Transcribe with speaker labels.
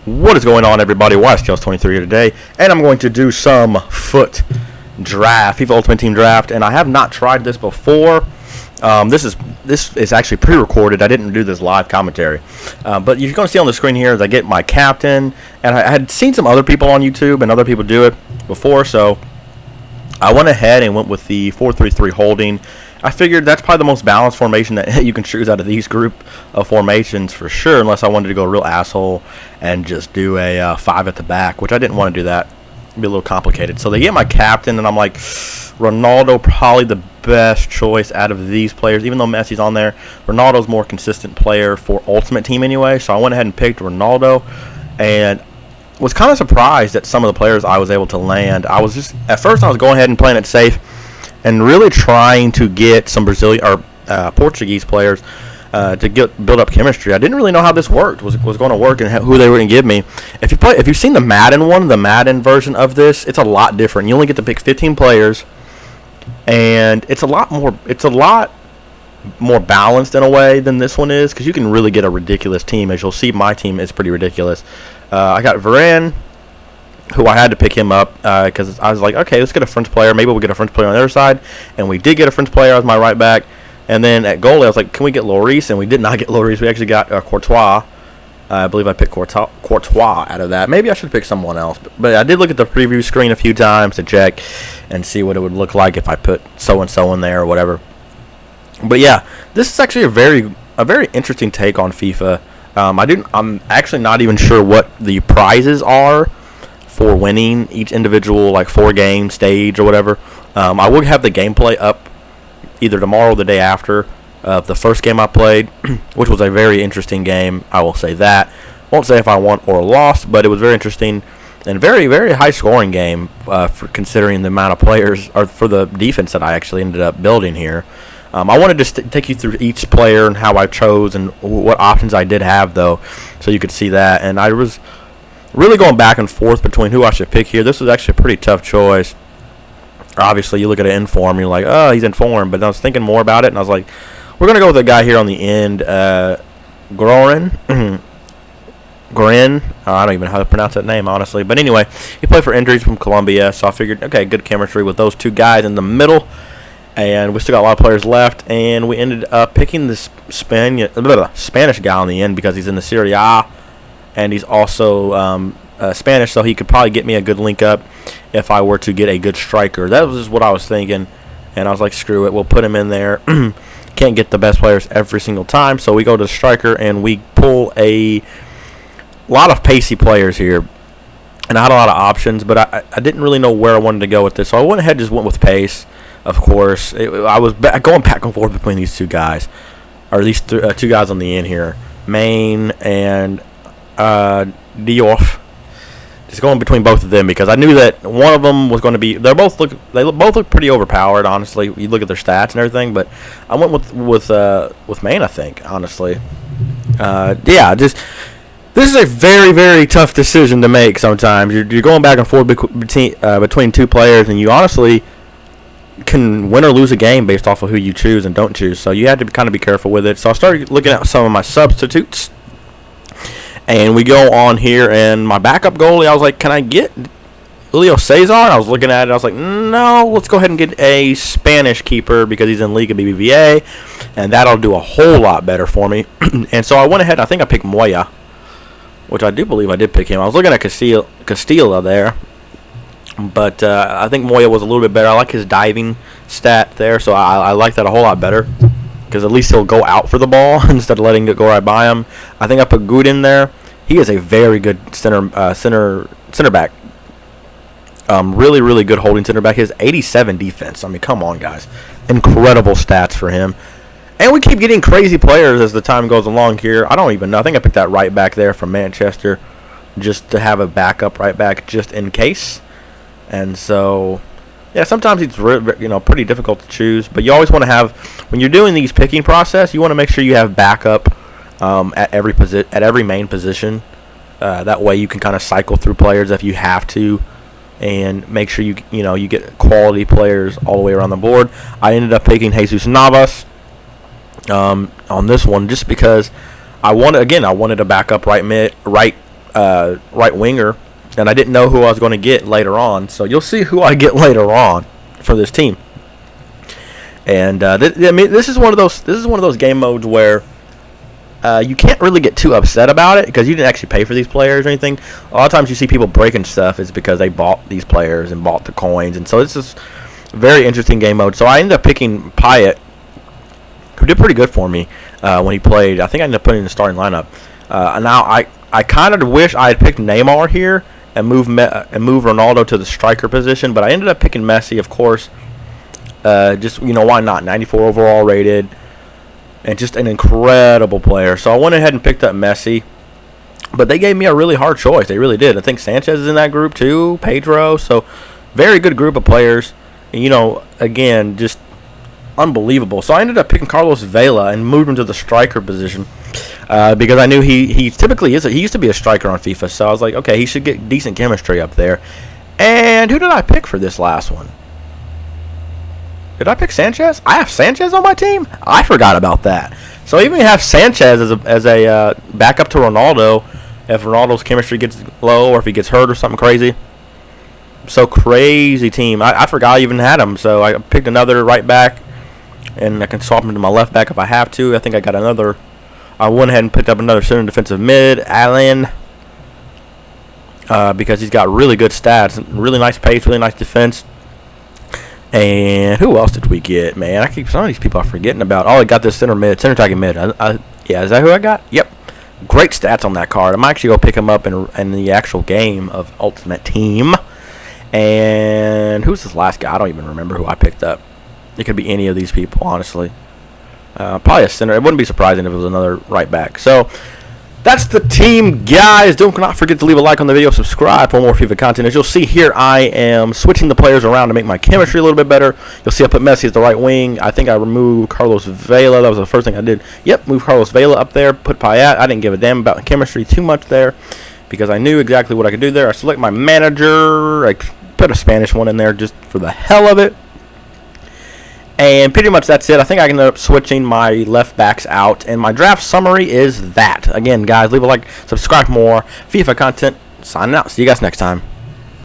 Speaker 1: What is going on, everybody? YSKels23 here today, and I'm going to do some FUT Draft, FIFA Ultimate Team Draft, and I have not tried this before. This is actually pre-recorded. I didn't do this live commentary, but you're going to see on the screen here as I get my captain, and I had seen some other people on YouTube and other people do it before, so I went ahead and went with the 4-3-3 holding. I figured that's probably the most balanced formation that you can choose out of these group of formations for sure, unless I wanted to go real asshole and just do a 5 at the back, which I didn't want to do that. It'd be a little complicated. So they get my captain, and I'm like, Ronaldo probably the best choice out of these players, even though Messi's on there. Ronaldo's more consistent player for Ultimate Team anyway, so I went ahead and picked Ronaldo, and was kind of surprised at some of the players I was able to land. At first I was going ahead and playing it safe and really trying to get some Brazilian or Portuguese players to build up chemistry. I didn't really know how this worked, was going to work, and who they were going to give me. If you've seen the Madden one, the Madden version of this, it's a lot different. You only get to pick 15 players, and it's a lot more balanced in a way than this one is, because you can really get a ridiculous team. As you'll see, my team is pretty ridiculous. I got Varane, who I had to pick him up because I was like, okay, let's get a French player. Maybe we'll get a French player on the other side. And we did get a French player as my right back. And then at goalie, I was like, can we get Lloris? And we did not get Lloris. We actually got Courtois. I believe I picked Courtois out of that. Maybe I should pick someone else. But I did look at the preview screen a few times to check and see what it would look like if I put so-and-so in there or whatever. But yeah, this is actually a very interesting take on FIFA. I'm actually not even sure what the prizes are for winning each individual 4-game stage or whatever. I will have the gameplay up either tomorrow or the day after of the first game I played, which was a very interesting game. I will say that. Won't say if I won or lost, but it was very interesting and very, very high scoring game for considering the amount of players, or for the defense that I actually ended up building here. I wanted to take you through each player and how I chose and what options I did have, though, so you could see that. And I was really going back and forth between who I should pick here. This was actually a pretty tough choice. Obviously, you look at it in form, you're like, oh, he's in form. But I was thinking more about it, and I was like, we're going to go with a guy here on the end, Grin. I don't even know how to pronounce that name, honestly. But anyway, he played for Injuries from Colombia, so I figured, okay, good chemistry with those two guys in the middle. And we still got a lot of players left, and we ended up picking this Spanish guy on the end because he's in the Serie A, and he's also Spanish, so he could probably get me a good link up if I were to get a good striker. That was just what I was thinking, and I was like, screw it, we'll put him in there. Can't get the best players every single time, so we go to striker, and we pull a lot of pacey players here. And I had a lot of options, but I didn't really know where I wanted to go with this, so I went ahead and just went with pace. Of course, I was going back and forth between these two guys, or these two guys on the end here, Main and Diouf. Just going between both of them because I knew that one of them was going to be. They both look pretty overpowered, honestly. You look at their stats and everything, but I went with Main, I think, honestly. This is a very, very tough decision to make. Sometimes you're going back and forth between two players, and you honestly can win or lose a game based off of who you choose and don't choose. So you had to kind of be careful with it. So I started looking at some of my substitutes. And we go on here, and my backup goalie, I was like, can I get Julio Cesar? And I was looking at it. I was like, no, let's go ahead and get a Spanish keeper because he's in Liga BBVA, and that'll do a whole lot better for me. And so I went ahead. I think I picked Moya, which I do believe I did pick him. I was looking at Castilla there. But I think Moya was a little bit better. I like his diving stat there, so I like that a whole lot better because at least he'll go out for the ball instead of letting it go right by him. I think I put Good in there. He is a very good center back. Really, really good holding center back. He has 87 defense. I mean, come on, guys. Incredible stats for him. And we keep getting crazy players as the time goes along here. I don't even know. I think I picked that right back there from Manchester just to have a backup right back just in case. And so, yeah, sometimes it's pretty difficult to choose. But you always want to have, when you're doing these picking process, you want to make sure you have backup at every main position. That way you can kind of cycle through players if you have to, and make sure you get quality players all the way around the board. I ended up picking Jesus Navas on this one just because I wanted a backup right right winger, and I didn't know who I was going to get later on. So you'll see who I get later on for this team. And this is one of those game modes where you can't really get too upset about it because you didn't actually pay for these players or anything. A lot of times you see people breaking stuff is because they bought these players and bought the coins, and so this is a very interesting game mode. So I ended up picking Pyatt, who did pretty good for me when he played. I think I ended up putting in the starting lineup. Now I kind of wish I had picked Neymar here and moved Ronaldo to the striker position, but I ended up picking Messi, of course. Just, why not? 94 overall rated, and just an incredible player. So I went ahead and picked up Messi, but they gave me a really hard choice. They really did. I think Sanchez is in that group too, Pedro. So very good group of players. And, again, just unbelievable. So I ended up picking Carlos Vela and moved him to the striker position because I knew he typically is. He used to be a striker on FIFA, so I was like, okay, he should get decent chemistry up there. And who did I pick for this last one? Did I pick Sanchez? I have Sanchez on my team? I forgot about that. So I even have Sanchez as a backup to Ronaldo if Ronaldo's chemistry gets low or if he gets hurt or something crazy. So crazy team. I forgot I even had him. So I picked another right back, and I can swap him to my left back if I have to. I think I got another. I went ahead and picked up another center defensive mid, Allen, because he's got really good stats, really nice pace, really nice defense. And who else did we get, man? Some of these people I'm forgetting about. Oh, I got this center attacking mid. Yeah, is that who I got? Yep. Great stats on that card. I might actually go pick him up in the actual game of Ultimate Team. And who's this last guy? I don't even remember who I picked up. It could be any of these people, honestly. Probably a center. It wouldn't be surprising if it was another right back. So that's the team, guys. Do not forget to leave a like on the video, subscribe for more FIFA content. As you'll see here, I am switching the players around to make my chemistry a little bit better. You'll see I put Messi as the right wing. I think I removed Carlos Vela. That was the first thing I did. Yep, move Carlos Vela up there, put Payet. I didn't give a damn about chemistry too much there because I knew exactly what I could do there. I select my manager. I put a Spanish one in there just for the hell of it. And pretty much that's it. I think I ended up switching my left backs out. And my draft summary is that. Again, guys, leave a like, subscribe for more FIFA content. Signing out. See you guys next time.